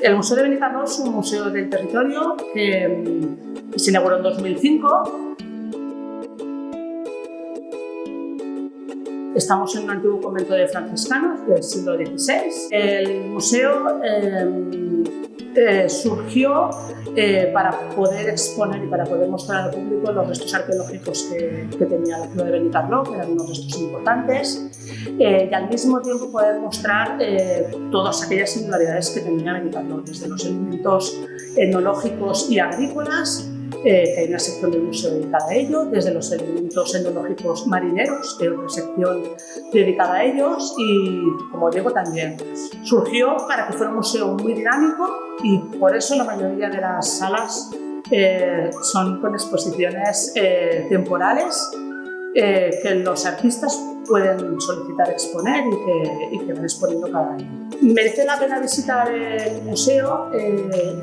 El Museo de Benicarló es un museo del territorio que se inauguró en 2005. Estamos en un antiguo convento de franciscanos del siglo XVI. El museo surgió para poder exponer y para poder mostrar al público los restos arqueológicos que tenía la ciudad de Benicarló, que eran unos restos importantes, y al mismo tiempo poder mostrar todas aquellas singularidades que tenía Benicarló, desde los elementos etnológicos y agrícolas, que hay una sección del museo dedicada a ello, desde los elementos etnológicos marineros, que hay otra sección dedicada a ellos, y como digo también, surgió para que fuera un museo muy dinámico y por eso la mayoría de las salas son con exposiciones temporales que los artistas pueden solicitar exponer y que van exponiendo cada año. Merece la pena visitar el museo,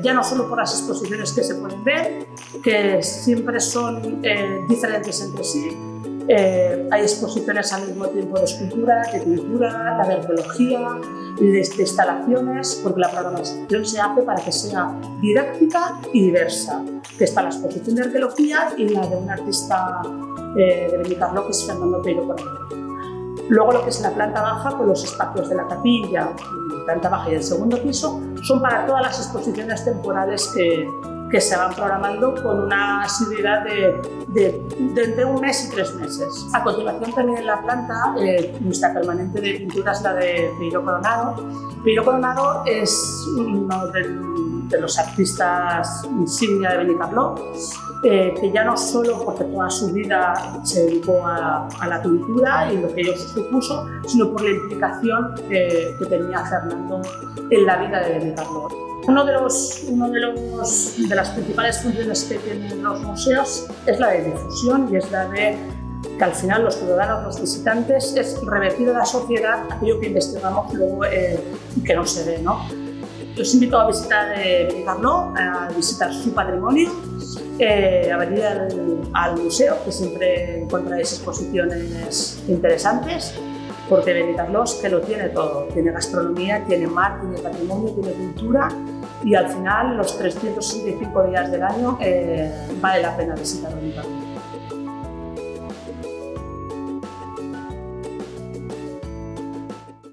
ya no solo por las exposiciones que se pueden ver, que siempre son diferentes entre sí. Hay exposiciones al mismo tiempo de escultura, de pintura, de arqueología, de instalaciones, porque la programación se hace para que sea didáctica y diversa. Que está la exposición de arqueología y la de un artista de Benicarló, que es Fernando Peiro Coronado. Luego lo que es la planta baja, con los espacios de la capilla, planta baja y el segundo piso, son para todas las exposiciones temporales que se van programando con una asiduidad de entre un mes y 3 meses. A continuación también en la planta, nuestra permanente de pintura es la de Peiro Coronado. Peiro Coronado es uno de los artistas insignia de Benicarló, que ya no solo porque toda su vida se dedicó a la pintura y lo que ello supuso, sino por la implicación que tenía Fernando en la vida de Benicarló. Una de las principales funciones que tienen los museos es la de difusión y es la de que al final los ciudadanos, los visitantes, es revertir a la sociedad aquello que investigamos luego y que no se ve, ¿no? Os invito a visitar Benicarló, a visitar su patrimonio, a venir al museo, que siempre encontraréis exposiciones interesantes, porque Benicarló es que lo tiene todo. Tiene gastronomía, tiene mar, tiene patrimonio, tiene cultura y al final los 365 días del año vale la pena visitar Benicarló.